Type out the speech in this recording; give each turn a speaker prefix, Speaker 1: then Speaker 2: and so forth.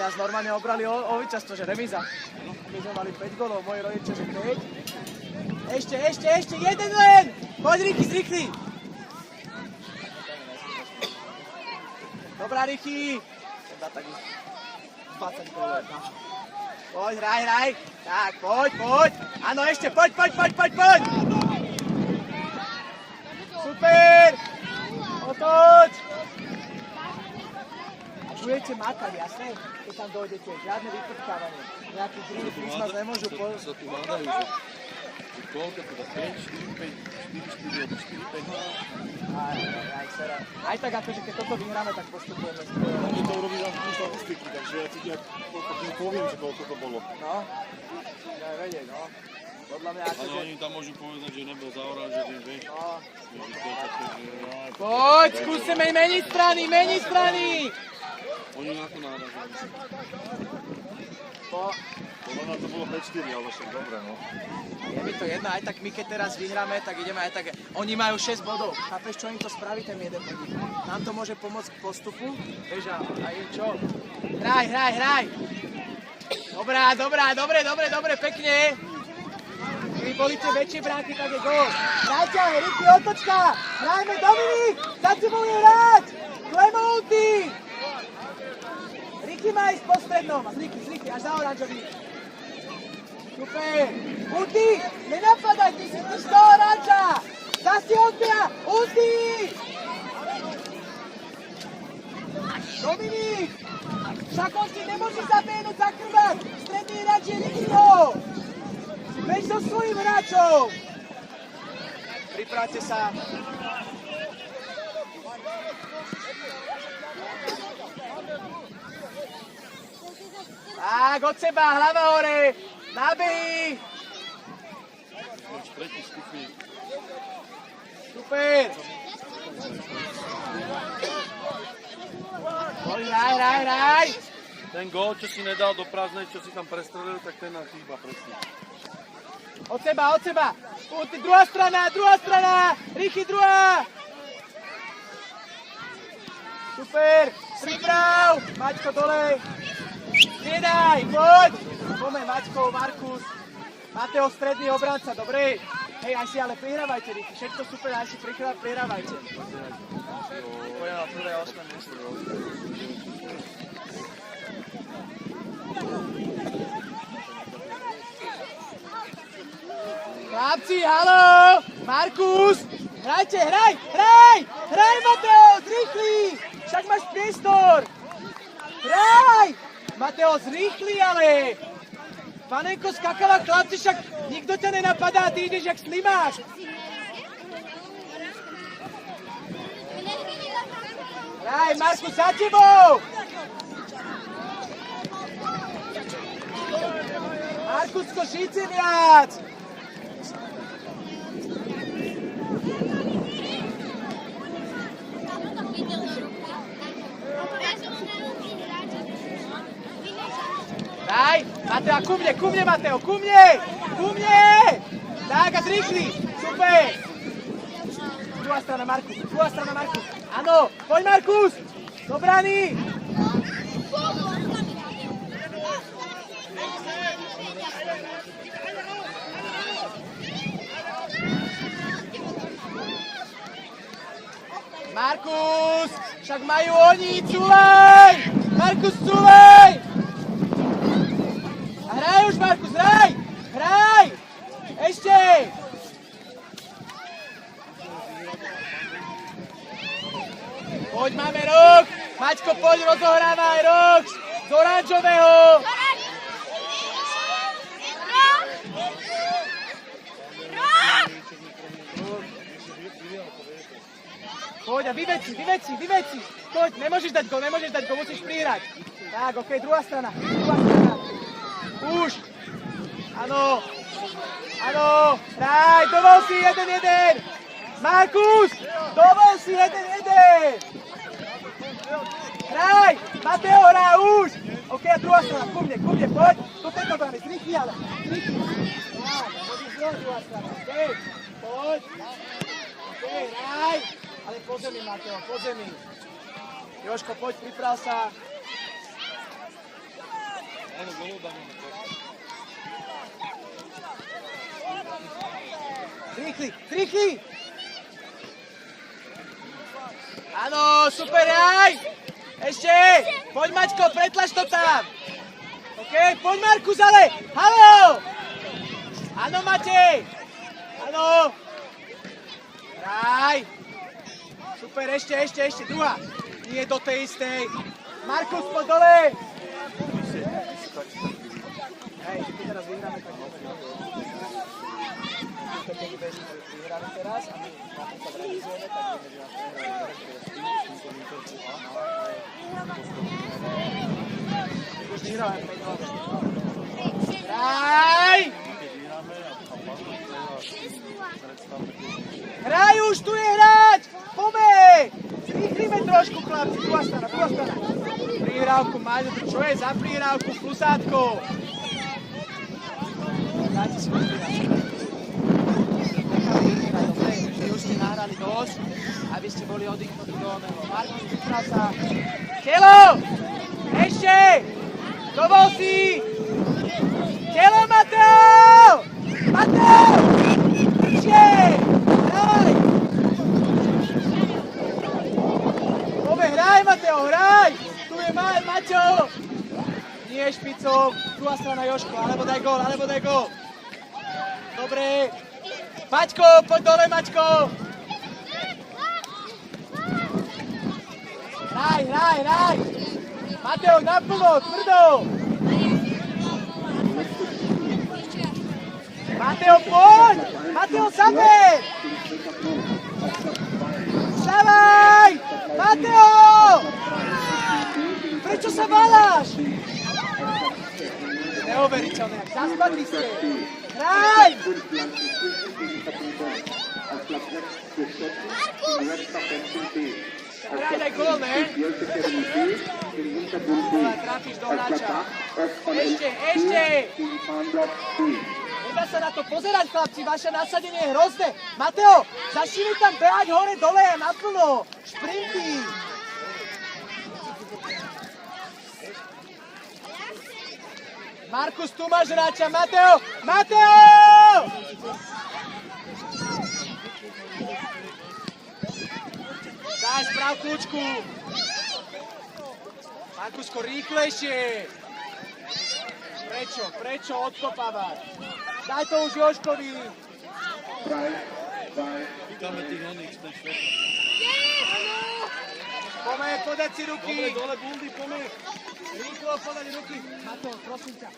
Speaker 1: teraz normálne obrali o víťazstvo, že remíza. My sme mali 5 golov, moji rodičia, že 5. Ešte, jeden len! Poď, Ricky, zrýchli! Dobrá, Ricky! Dá tak 20 golov. Poď, hraj! Tak, poď! Áno, ešte, poď! Super! Otoč! A budete makať, jasné? Keď tam dojdete, žiadne vyprtkávanie. Nejaký drill, prísmaz nemôžu...
Speaker 2: Sa tu hádajú, že... Koľko teda 5, 4, 5, 4, 5.
Speaker 1: Aj, sera. Aj tak akože keď toto vyhráme, tak postupujeme.
Speaker 2: Oni to urobí tam štatistiky, takže ja ti poviem, že koľko to bolo.
Speaker 1: No, ja vedieť, no. Podľa mňa akože...
Speaker 2: Ale oni tam môžu povedať, že nebol za oranžovým, vieš.
Speaker 1: No.
Speaker 2: Takže to je také, že...
Speaker 1: Poď, skúsime meniť strany!
Speaker 2: Oni ako náražali.
Speaker 3: Podľa mňa to bolo 5-4, ale však dobre, no.
Speaker 1: Je mi to jedno, aj tak my keď teraz vyhráme, tak ideme aj tak... Oni majú 6 bodov, chápeš, čo im to spraví ten jeden bodík? Nám to môže pomôcť k postupu, vieš, a im čo? Hraj! Dobre, pekne! Keby boli tie väčšie bránky, tak je gól. Hrajte, Ricky, otočka! Hrajme, Dominik! Za si bude hrať! Klemovty! Ricky má ísť po strednom, zrýchli, až za oranžový. Super! Ulti! Nenapadaj, ty si z toho oranža! Zasi odbia! Ulti! Dominik! Však on si nemôže zabehnúť za chrbát! Stredný hráč je Rickyho! Bež so svojím hráčom! Pripravte sa. Tak, od seba, hlava hore! Nábehy!
Speaker 2: Tretí skupík.
Speaker 1: Super! Poď, hraj!
Speaker 2: Ten gól, čo si nedal do prázdnej, čo si tam prestrelil, tak ten nám chýba presne.
Speaker 1: Od seba! Druhá strana! Ricky, druhá! Super! Priprav! Maťko, dole! Striedaj, poď! Poďme, Maťko, Markus. Mateo, stredný obranca, dobre? Hej, aj si ale prihrávajte, Ricky. Všetko super, aj si prihrávajte. Poďme na prvé 8 miesto. Chlapci, halo! Markus! Hrajte, hraj! Hraj, Mateo, zrýchli! Však máš priestor! Hraj! Mateo, zrýchli, ale! Panenko skakala, chlapci, však nikto ťa nenapadá, ty ideš jak slimáš! Hraj, Markus, za tebou! Markusko, šíci viac! Daj, Mateo, ku mne, Mateo, ku mne! Tak, a zrýchli, super! Druhá strana, Markus. Áno, poď, Markus! Do brány! Markus! Však majú oni, culej! Markus, culej! Hraj už, Markus, hraj! Ešte! Poď, máme rok! Maťko, poď, rozohrávaj rok! Z oranžového! Poď a vyveci! Poď, nemôžeš dať gol, musíš prihrať. Tak, okej, druhá strana. Už! Áno! Daj, dovol si 1-1! Markus! Dovol si 1-1! Hraj! Mateo, hraj už! Okej, a druhá strana, ku mne, poď! To pekno dáme, zrýchli, ale! Druhá strana, okej! Poď! Okej, hraj! Ale po zemi, Mateo, po zemi! Jožko, poď, priprav sa!
Speaker 2: Áno, golu dáme na to.
Speaker 1: Rýchli! Áno, super, aj! Ešte! Poď Maťko, pretlač to tam! OK, poď Markus, ale! Haló! Áno, Matej! Áno! Hraj! Super, ešte, druhá! Nie do tej istej! Markus, poď dole! Hej, tu teraz vyhráme, tak keď vyhráme teraz a my na to sa realizujeme, tak vieme, že už vyhráme. Hraj! Hraj už, tu je hrať! Poďme! Zrýchlíme trošku, chlapci, druhá strana. Prihrávku, Maďo, čo je za prihrávku, plusátko? Dajte si prihrávku. Vy už ste nahrali dosť, aby ste boli oddychnutí do oného. Markus, priprav sa. Telo! Ešte! Dovol si! Telo, Mateo! Ešte! Hraj! Poďme, hraj, Mateo, hraj! Tu je Maťo! Nie špicou, druhá strana Jožko, alebo daj gól. Dobre. Maťko, poď dole, Maťko! Hraj! Mateo, naplno, tvrdo! Mateo, poď! Mateo, zaber! Vstávaj! Mateo! Prečo sa váľaš? Neuveriteľné, jak zaspadli ste! Hraj! Hraj, daj gól, ne? Trafíš do hráča. Ešte! Treba sa na to pozerať, chlapci, vaše nasadenie je hrozné. Mateo, začni tam behať hore, dole a naplno. Šprinty. Markus, tu máš hráča, Mateo! Daj, sprav kľúčku. Markusko, rýchlejšie. Prečo odkopávať? Daj to už Jožkovi.
Speaker 2: Pýtame tých oných, ten švetlo.
Speaker 1: Poďme, podať si ruky.
Speaker 2: Dobre, dole bundy, poďme.
Speaker 1: Rýchlo podať ruky. Mateo, prosím ťa.